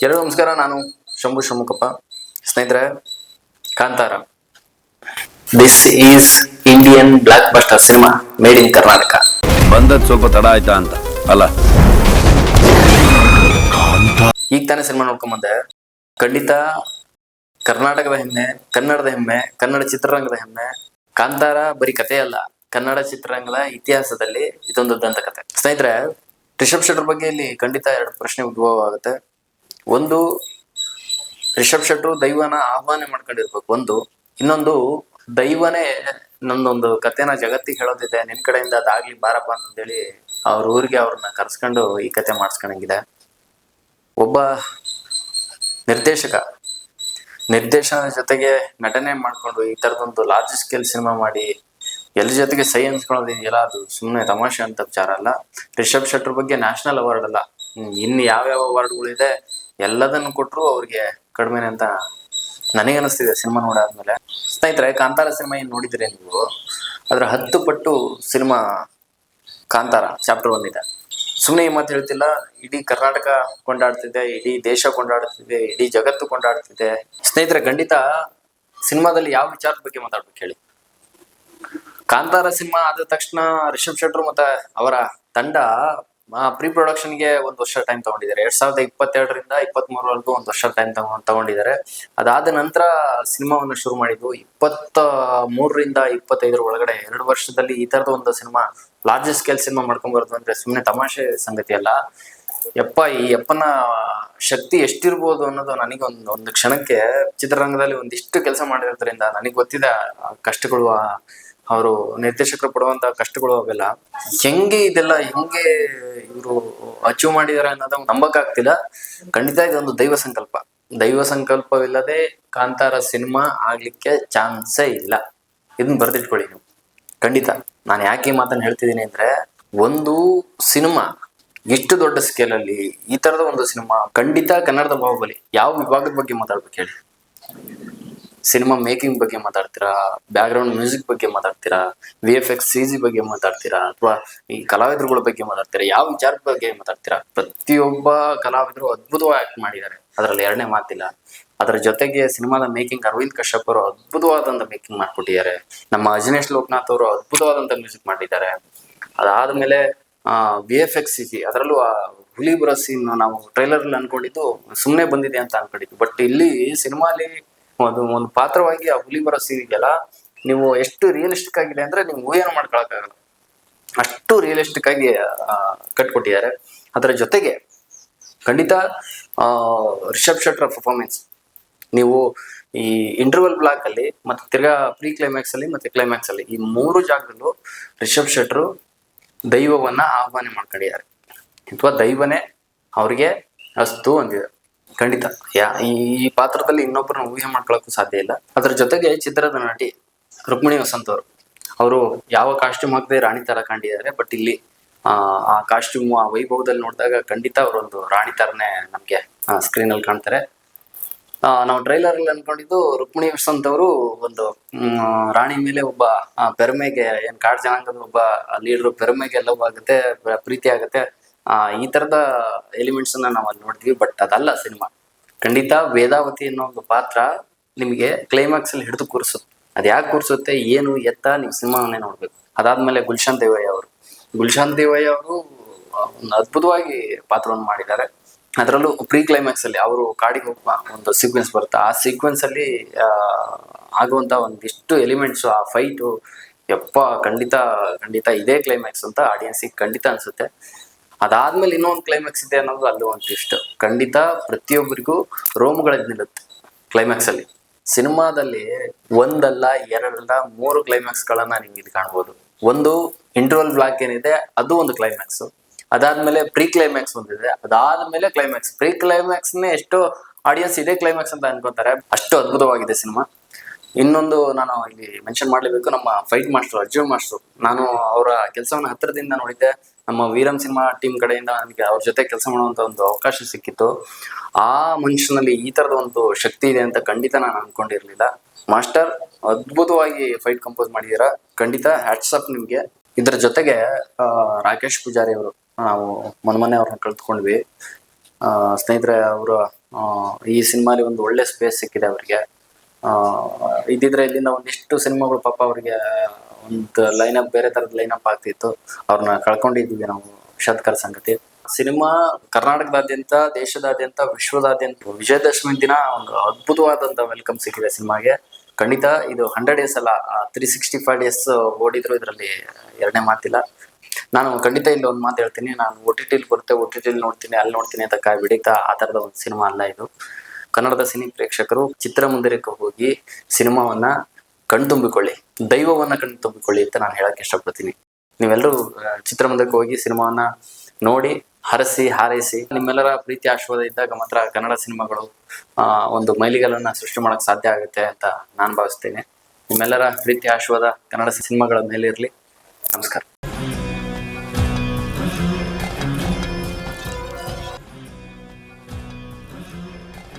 ಎಲ್ಲರಿಗೂ ನಮಸ್ಕಾರ. ನಾನು ಶಂಭು ಶಮ್ಮುಕಪ್ಪ. ಸ್ನೇಹಿತರೆ, Kantara this is Indian blockbuster cinema made in Karnataka. ಬಂದದ್ ಸ್ವಲ್ಪ ತಡ ಆಯ್ತಾ ಅಂತ ಅಲ್ಲ, ಈಗ ತಾನೇ ಸಿನಿಮಾ ನೋಡ್ಕೊಂಬಂದೆ. ಖಂಡಿತ ಕರ್ನಾಟಕದ ಹೆಮ್ಮೆ, ಕನ್ನಡದ ಹೆಮ್ಮೆ, ಕನ್ನಡ ಚಿತ್ರರಂಗದ ಹೆಮ್ಮೆ. ಕಾಂತಾರ ಬರೀ ಕಥೆ ಅಲ್ಲ, ಕನ್ನಡ ಚಿತ್ರರಂಗದ ಇತಿಹಾಸದಲ್ಲಿ ಇದೊಂದು ದಂತಕಥೆ. ಸ್ನೇಹಿತರೆ, ರಿಷಬ್ ಶೆಟ್ಟರ್ ಬಗ್ಗೆ ಇಲ್ಲಿ ಖಂಡಿತ ಎರಡು ಪ್ರಶ್ನೆ ಉದ್ಭವ ಆಗುತ್ತೆ. ಒಂದು, ರಿಷಬ್ ಶೆಟ್ರು ದೈವನ ಆಹ್ವಾನ ಮಾಡ್ಕೊಂಡಿರ್ಬೇಕು ಒಂದು. ಇನ್ನೊಂದು, ದೈವನೇ ನನ್ನೊಂದು ಕಥೆನ ಜಗತ್ತಿಗೆ ಹೇಳೋದಿದೆ, ನಿನ್ ಕಡೆಯಿಂದ ಅದಾಗ್ಲಿ ಬಾರಪ್ಪ ಅಂತೇಳಿ ಅವ್ರ ಊರಿಗೆ ಅವ್ರನ್ನ ಕರ್ಸ್ಕೊಂಡು ಈ ಕತೆ ಮಾಡಿಸ್ಕೊಂಡಂಗಿದೆ. ಒಬ್ಬ ನಿರ್ದೇಶನ ಜೊತೆಗೆ ನಟನೆ ಮಾಡ್ಕೊಂಡು ಈ ತರದೊಂದು ಲಾರ್ಜ್ ಸ್ಕೇಲ್ ಸಿನಿಮಾ ಮಾಡಿ ಎಲ್ರ ಜೊತೆಗೆ ಸೈ ಅನ್ಸ್ಕೊಳ್ಳೋದಿದೆಯಲ್ಲ, ಅದು ಸುಮ್ಮನೆ ತಮಾಷೆ ಅಂತ ವಿಚಾರ ಅಲ್ಲ. ರಿಷಬ್ ಶೆಟ್ರ್ ಬಗ್ಗೆ ನ್ಯಾಷನಲ್ ಅವಾರ್ಡ್ ಅಲ್ಲ, ಇನ್ನು ಯಾವ್ಯಾವ ಅವಾರ್ಡ್ಗಳಿದೆ ಎಲ್ಲದನ್ನು ಕೊಟ್ಟರು ಅವ್ರಿಗೆ ಕಡಿಮೆನೆ ಅಂತ ನನಗನ್ನಿಸ್ತಿದೆ ಸಿನಿಮಾ ನೋಡಾದ್ಮೇಲೆ. ಸ್ನೇಹಿತರೆ, ಕಾಂತಾರ ಸಿನಿಮಾ ಏನ್ ನೋಡಿದ್ರೆ ನೀವು, ಅದ್ರ 10 ಪಟ್ಟು ಸಿನಿಮಾ ಕಾಂತಾರ ಚಾಪ್ಟರ್ 1 ಇದೆ. ಸುಮ್ಮನೆ ಈ ಮಾತು ಹೇಳ್ತಿಲ್ಲ, ಇಡೀ ಕರ್ನಾಟಕ ಕೊಂಡಾಡ್ತಿದೆ, ಇಡೀ ದೇಶ ಕೊಂಡಾಡ್ತಿದೆ, ಇಡೀ ಜಗತ್ತು ಕೊಂಡಾಡ್ತಿದೆ. ಸ್ನೇಹಿತರೆ, ಖಂಡಿತ ಸಿನಿಮಾದಲ್ಲಿ ಯಾವ ವಿಚಾರದ ಬಗ್ಗೆ ಮಾತಾಡ್ಬೇಕು ಹೇಳಿ. ಕಾಂತಾರ ಸಿನಿಮಾ ಆದ ತಕ್ಷಣ ರಿಷಬ್ ಶೆಟ್ರು ಮತ್ತೆ ಅವರ ತಂಡ ಪ್ರೀ ಪ್ರೊಡಕ್ಷನ್ಗೆ 1 ವರ್ಷ ಟೈಮ್ ತಗೊಂಡಿದ್ದಾರೆ. 2022ರಿಂದ 2023ವರೆಗೂ 1 ವರ್ಷ ಟೈಮ್ ತಗೊಂಡಿದ್ದಾರೆ. ಅದಾದ ನಂತರ ಸಿನಿಮಾವನ್ನು ಶುರು ಮಾಡಿದ್ದು 23ರಿಂದ 25 ಒಳಗಡೆ 2 ವರ್ಷದಲ್ಲಿ ಈ ತರದ ಒಂದು ಸಿನಿಮಾ, ಲಾರ್ಜ್ ಸ್ಕೇಲ್ ಸಿನಿಮಾ ಮಾಡ್ಕೊಂಡ್ಬಾರ್ದು ಅಂದ್ರೆ ಸುಮ್ಮನೆ ತಮಾಷೆ ಸಂಗತಿ ಅಲ್ಲ. ಈ ಅಪ್ಪನ ಶಕ್ತಿ ಎಷ್ಟಿರ್ಬೋದು ಅನ್ನೋದು ನನಗೆ ಒಂದು ಕ್ಷಣಕ್ಕೆ ಚಿತ್ರರಂಗದಲ್ಲಿ ಒಂದಿಷ್ಟು ಕೆಲಸ ಮಾಡಿರೋದ್ರಿಂದ ನನಗೆ ಗೊತ್ತಿದೆ ಕಷ್ಟಗಳು, ಅವರು ನಿರ್ದೇಶಕರು ಪಡುವಂತ ಕಷ್ಟಗಳು, ಅವೆಲ್ಲ ಹೆಂಗೆ ಇವರು ಅಚೀವ್ ಮಾಡಿದಾರೆ ಅನ್ನೋದು ನಂಬಕ್ಕಾಗ್ತಿಲ್ಲ. ಖಂಡಿತ ಇದೊಂದು ದೈವ ಸಂಕಲ್ಪವಿಲ್ಲದೆ ಕಾಂತಾರ ಸಿನಿಮಾ ಆಗ್ಲಿಕ್ಕೆ ಚಾನ್ಸೇ ಇಲ್ಲ. ಇದನ್ನ ಬರ್ದಿಟ್ಕೊಳ್ಳಿ ನೀವು. ಖಂಡಿತ ನಾನು ಯಾಕೆ ಈ ಮಾತನ್ನ ಹೇಳ್ತಿದ್ದೀನಿ ಅಂದ್ರೆ, ಒಂದು ಸಿನಿಮಾ ಇಷ್ಟು ದೊಡ್ಡ ಸ್ಕೇಲ್ ಅಲ್ಲಿ ಈ ತರದ ಒಂದು ಸಿನಿಮಾ, ಖಂಡಿತ ಕನ್ನಡದ ಬಾಹುಬಲಿ. ಯಾವ ವಿಭಾಗದ ಬಗ್ಗೆ ಮಾತಾಡ್ಬೇಕು ಹೇಳಿ? ಸಿನಿಮಾ ಮೇಕಿಂಗ್ ಬಗ್ಗೆ ಮಾತಾಡ್ತೀರಾ, ಬ್ಯಾಕ್ ಗ್ರೌಂಡ್ ಮ್ಯೂಸಿಕ್ ಬಗ್ಗೆ ಮಾತಾಡ್ತೀರಾ, VFX CG ಬಗ್ಗೆ ಮಾತಾಡ್ತೀರಾ, ಅಥವಾ ಈ ಕಲಾವಿದರುಗಳ ಬಗ್ಗೆ ಮಾತಾಡ್ತೀರಾ, ಯಾವ ವಿಚಾರದ ಬಗ್ಗೆ ಮಾತಾಡ್ತೀರಾ? ಪ್ರತಿಯೊಬ್ಬ ಕಲಾವಿದರು ಅದ್ಭುತವಾಗಿ ಆಕ್ಟ್ ಮಾಡಿದ್ದಾರೆ, ಅದರಲ್ಲಿ ಎರಡನೇ ಮಾತಿಲ್ಲ. ಅದರ ಜೊತೆಗೆ ಸಿನಿಮಾದ ಮೇಕಿಂಗ್ ಅರವಿಂದ್ ಕಶ್ಯಪ್ ಅವರು ಅದ್ಭುತವಾದಂತ ಮೇಕಿಂಗ್ ಮಾಡ್ಕೊಟ್ಟಿದ್ದಾರೆ. ನಮ್ಮ ಅಜನೇಶ್ ಲೋಕನಾಥ್ ಅವರು ಅದ್ಭುತವಾದಂತ ಮ್ಯೂಸಿಕ್ ಮಾಡಿದ್ದಾರೆ. ಅದಾದ್ಮೇಲೆ VFX CG, ಅದರಲ್ಲೂ ಹುಲಿ ಬರೋ ಸೀನ್ ನಾವು ಟ್ರೈಲರ್ ಅಲ್ಲಿ ಅನ್ಕೊಂಡಿದ್ದು ಸುಮ್ಮನೆ ಬಂದಿದೆ ಅಂತ ಅನ್ಕೊಂಡಿದ್ವಿ. ಬಟ್ ಇಲ್ಲಿ ಸಿನಿಮಾಲಿ ಒಂದು ಪಾತ್ರವಾಗಿ ಆ ಹುಲಿ ಬರೋ ಸೀನ್ ಇದೆಯಲ್ಲ, ನೀವು ಎಷ್ಟು ರಿಯಲಿಸ್ಟಿಕ್ ಆಗಿದೆ ಅಂದ್ರೆ ನೀವು ಊಹೆಯನ್ನು ಮಾಡ್ಕೊಳಕ್ಕಾಗಲ್ಲ, ಅಷ್ಟು ರಿಯಲಿಸ್ಟಿಕ್ ಆಗಿ ಕಟ್ಕೊಟ್ಟಿದ್ದಾರೆ. ಅದರ ಜೊತೆಗೆ ಖಂಡಿತ ರಿಷಬ್ ಶೆಟ್ರ ಪರ್ಫಾರ್ಮೆನ್ಸ್, ನೀವು ಈ ಇಂಟರ್ವಲ್ ಬ್ಲಾಕ್ ಅಲ್ಲಿ ಮತ್ತೆ ತಿರ್ಗಾ ಪ್ರೀ ಕ್ಲೈಮ್ಯಾಕ್ಸ್ ಅಲ್ಲಿ ಮತ್ತೆ ಕ್ಲೈಮ್ಯಾಕ್ಸ್ ಅಲ್ಲಿ ಈ 3 ಜಾಗದಲ್ಲೂ ರಿಷಬ್ ಶೆಟ್ರು ದೈವವನ್ನ ಆಹ್ವಾನ ಮಾಡ್ಕೊಂಡಿದ್ದಾರೆ, ಅಥವಾ ದೈವನೇ ಅವ್ರಿಗೆ ಅಸ್ತು ಅಂದಿದೆ. ಖಂಡಿತ ಈ ಪಾತ್ರದಲ್ಲಿ ಇನ್ನೊಬ್ಬರನ್ನ ಊಹೆ ಮಾಡ್ಕೊಳಕ್ಕೂ ಸಾಧ್ಯ ಇಲ್ಲ. ಅದರ ಜೊತೆಗೆ ಚಿತ್ರದ ನಟಿ ರುಕ್ಮಿಣಿ ವಸಂತ್ ಅವರು ಯಾವ ಕಾಸ್ಟ್ಯೂಮ್ ಹಾಕದೆ ರಾಣಿ ತರ ಕಂಡಿದ್ದಾರೆ. ಬಟ್ ಇಲ್ಲಿ ಆ ಕಾಸ್ಟ್ಯೂಮ್, ಆ ವೈಭವದಲ್ಲಿ ನೋಡಿದಾಗ ಖಂಡಿತ ಅವರೊಂದು ರಾಣಿ ತರನೇ ನಮ್ಗೆ ಸ್ಕ್ರೀನ್ ಅಲ್ಲಿ ಕಾಣ್ತಾರೆ. ನಾವು ಟ್ರೈಲರ್ ಅಲ್ಲಿ ಅನ್ಕೊಂಡಿದ್ದು ರುಕ್ಮಿಣಿ ವಸಂತ್ ಅವರು ಒಂದು ರಾಣಿ ಮೇಲೆ ಒಬ್ಬ ಪೆರ್ಮೆಗೆ, ಏನ್ ಕಾಡ್ ಜನಾಂಗದ ಒಬ್ಬ ಲೀಡರ್ ಪೆರ್ಮೆಗೆ ಲವ್ ಆಗುತ್ತೆ, ಪ್ರೀತಿ ಆಗುತ್ತೆ, ಈ ತರದ ಎಲಿಮೆಂಟ್ಸ್ ಅನ್ನ ನಾವು ಅಲ್ಲಿ ನೋಡ್ತೀವಿ. ಬಟ್ ಅದಲ್ಲ ಸಿನಿಮಾ. ಖಂಡಿತ ವೇದಾವತಿ ಅನ್ನೋ ಒಂದು ಪಾತ್ರ ನಿಮಗೆ ಕ್ಲೈಮ್ಯಾಕ್ಸ್ ಅಲ್ಲಿ ಹಿಡಿದು ಕೂರಿಸುತ್ತೆ. ಅದ್ ಯಾಕೆ ಕೂರಿಸುತ್ತೆ, ಏನು ಎತ್ತ, ನೀವು ಸಿನಿಮಾವನ್ನೇ ನೋಡ್ಬೇಕು. ಅದಾದ್ಮೇಲೆ ಗುಲ್ಶಾನ್ ದೇವಯ್ಯ ಅವರು ಒಂದು ಅದ್ಭುತವಾಗಿ ಪಾತ್ರವನ್ನು ಮಾಡಿದ್ದಾರೆ. ಅದರಲ್ಲೂ ಪ್ರೀ ಕ್ಲೈಮ್ಯಾಕ್ಸ್ ಅಲ್ಲಿ ಅವರು ಕಾಡಿಗೆ ಹೋಗುವ ಒಂದು ಸೀಕ್ವೆನ್ಸ್ ಬರುತ್ತೆ. ಆ ಸೀಕ್ವೆನ್ಸ್ ಅಲ್ಲಿ ಆಗುವಂತ ಒಂದಿಷ್ಟು ಎಲಿಮೆಂಟ್ಸ್, ಆ ಫೈಟು, ಯಪ್ಪ ಖಂಡಿತ ಇದೇ ಕ್ಲೈಮ್ಯಾಕ್ಸ್ ಅಂತ ಆಡಿಯನ್ಸಿಗೆ ಖಂಡಿತ ಅನ್ಸುತ್ತೆ. ಅದಾದ್ಮೇಲೆ ಇನ್ನೊಂದು ಕ್ಲೈಮ್ಯಾಕ್ಸ್ ಇದೆ ಅನ್ನೋದು ಅಲ್ಲಿ ಒಂದು ಟ್ವಿಸ್ಟ್. ಖಂಡಿತ ಪ್ರತಿಯೊಬ್ಬರಿಗೂ ರೋಮಗಳದ್ದು ನಿಲ್ಲುತ್ತೆ ಕ್ಲೈಮ್ಯಾಕ್ಸ್ ಅಲ್ಲಿ. ಸಿನಿಮಾದಲ್ಲಿ 1 ಅಲ್ಲ 2 ಅಲ್ಲ 3 ಕ್ಲೈಮ್ಯಾಕ್ಸ್ ಗಳನ್ನ ನೀವು ಇಲ್ಲಿ ಕಾಣ್ಬೋದು. ಒಂದು ಇಂಟರ್ವಲ್ ಬ್ಲಾಕ್ ಏನಿದೆ ಅದು ಒಂದು ಕ್ಲೈಮ್ಯಾಕ್ಸ್, ಅದಾದ್ಮೇಲೆ ಪ್ರೀ ಕ್ಲೈಮ್ಯಾಕ್ಸ್ ಒಂದಿದೆ, ಅದಾದ್ಮೇಲೆ ಕ್ಲೈಮ್ಯಾಕ್ಸ್. ಪ್ರೀ ಕ್ಲೈಮ್ಯಾಕ್ಸ್ ಎಷ್ಟೋ ಆಡಿಯನ್ಸ್ ಇದೇ ಕ್ಲೈಮ್ಯಾಕ್ಸ್ ಅಂತ ಅನ್ಕೋತಾರೆ, ಅಷ್ಟು ಅದ್ಭುತವಾಗಿದೆ ಸಿನಿಮಾ. ಇನ್ನೊಂದು ನಾನು ಇಲ್ಲಿ ಮೆನ್ಷನ್ ಮಾಡ್ಲೇಬೇಕು, ನಮ್ಮ ಫೈಟ್ ಮಾಸ್ಟರ್ ಅರ್ಜುನ್ ಮಾಸ್ಟರ್. ನಾನು ಅವರ ಕೆಲಸವನ್ನ ಹತ್ತಿರದಿಂದ ನೋಡಿದ್ದೆ. ನಮ್ಮ ವೀರಂ ಸಿನಿಮಾ ಟೀಮ್ ಕಡೆಯಿಂದ ನನಗೆ ಅವ್ರ ಜೊತೆ ಕೆಲಸ ಮಾಡುವಂತ ಒಂದು ಅವಕಾಶ ಸಿಕ್ಕಿತ್ತು. ಆ ಮನುಷ್ಯನಲ್ಲಿ ಈ ತರದ ಒಂದು ಶಕ್ತಿ ಇದೆ ಅಂತ ಖಂಡಿತ ನಾನು ಅನ್ಕೊಂಡಿರ್ಲಿಲ್ಲ. ಮಾಸ್ಟರ್ ಅದ್ಭುತವಾಗಿ ಫೈಟ್ ಕಂಪೋಸ್ ಮಾಡಿದೀರಾ, ಖಂಡಿತ ಹ್ಯಾಟ್ಸ್ ಆಫ್ ನಿಮ್ಗೆ. ಇದ್ರ ಜೊತೆಗೆ ರಾಕೇಶ್ ಪೂಜಾರಿ ಅವರು, ನಾವು ಮೊನ್ನೆ ಅವ್ರನ್ನ ಕಳ್ತ್ಕೊಂಡ್ವಿ. ಸ್ನೇಹಿತರೆ ಅವರು ಈ ಸಿನಿಮಾಲಿ ಒಂದು ಒಳ್ಳೆ ಸ್ಪೇಸ್ ಸಿಕ್ಕಿದೆ ಅವರಿಗೆ. ಇದ್ದಿದ್ರೆ ಇಲ್ಲಿಂದ ಒಂದಿಷ್ಟು ಸಿನಿಮಾಗಳು ಪಾಪ ಅವ್ರಿಗೆ ಒಂದು ಲೈನಪ್ ಬೇರೆ ತರದ ಲೈನಪ್ ಆಗ್ತಿತ್ತು. ಅವ್ರನ್ನ ಕಳ್ಕೊಂಡಿದ್ವಿ ನಾವು, ವಿಷಾದಕರ ಸಂಗತಿ. ಸಿನಿಮಾ ಕರ್ನಾಟಕದಾದ್ಯಂತ, ದೇಶದಾದ್ಯಂತ, ವಿಶ್ವದಾದ್ಯಂತ ವಿಜಯದಶಮಿ ದಿನ ಒಂದು ಅದ್ಭುತವಾದಂತ ವೆಲ್ಕಮ್ ಸಿಕ್ಕಿದೆ ಸಿನಿಮಾಗೆ. ಖಂಡಿತ ಇದು 100 days ಅಲ್ಲ, 365 days ಓಡಿದ್ರು ಇದರಲ್ಲಿ ಎರಡನೇ ಮಾತಿಲ್ಲ. ನಾನು ಖಂಡಿತ ಇಲ್ಲಿ ಒಂದು ಮಾತು ಹೇಳ್ತೀನಿ, ನಾನು OTT ಬರುತ್ತೆ, OTT ನೋಡ್ತೀನಿ, ಅಲ್ಲಿ ನೋಡ್ತೀನಿ ಅಂತ ಕಾಯ್ಬಿಡಿ. ಆ ಥರದ ಒಂದು ಸಿನಿಮಾ ಅಲ್ಲ ಇದು. ಕನ್ನಡದ ಸಿನಿ ಪ್ರೇಕ್ಷಕರು ಚಿತ್ರಮಂದಿರಕ್ಕೆ ಹೋಗಿ ಸಿನಿಮಾವನ್ನ ಕಣ್ತುಂಬಿಕೊಳ್ಳಿ, ದೈವವನ್ನ ಕಣ್ತುಂಬಿಕೊಳ್ಳಿ ಅಂತ ನಾನು ಹೇಳಕ್ ಇಷ್ಟಪಡ್ತೀನಿ. ನೀವೆಲ್ಲರೂ ಚಿತ್ರಮಂದಿರಕ್ಕೆ ಹೋಗಿ ಸಿನಿಮಾವನ್ನ ನೋಡಿ, ಹರಸಿ ಹಾರೈಸಿ. ನಿಮ್ಮೆಲ್ಲರ ಪ್ರೀತಿ ಆಶೀರ್ವಾದ ಇದ್ದಾಗ ಮಾತ್ರ ಕನ್ನಡ ಸಿನಿಮಾಗಳು ಒಂದು ಮೈಲಿಗಲ್ಲನ್ನ ಸೃಷ್ಟಿ ಮಾಡಕ್ ಸಾಧ್ಯ ಆಗುತ್ತೆ ಅಂತ ನಾನು ಭಾವಿಸ್ತೇನೆ. ನಿಮ್ಮೆಲ್ಲರ ಪ್ರೀತಿ ಆಶೀರ್ವಾದ ಕನ್ನಡ ಸಿನಿಮಾಗಳ ಮೇಲೆ ಇರಲಿ. ನಮಸ್ಕಾರ.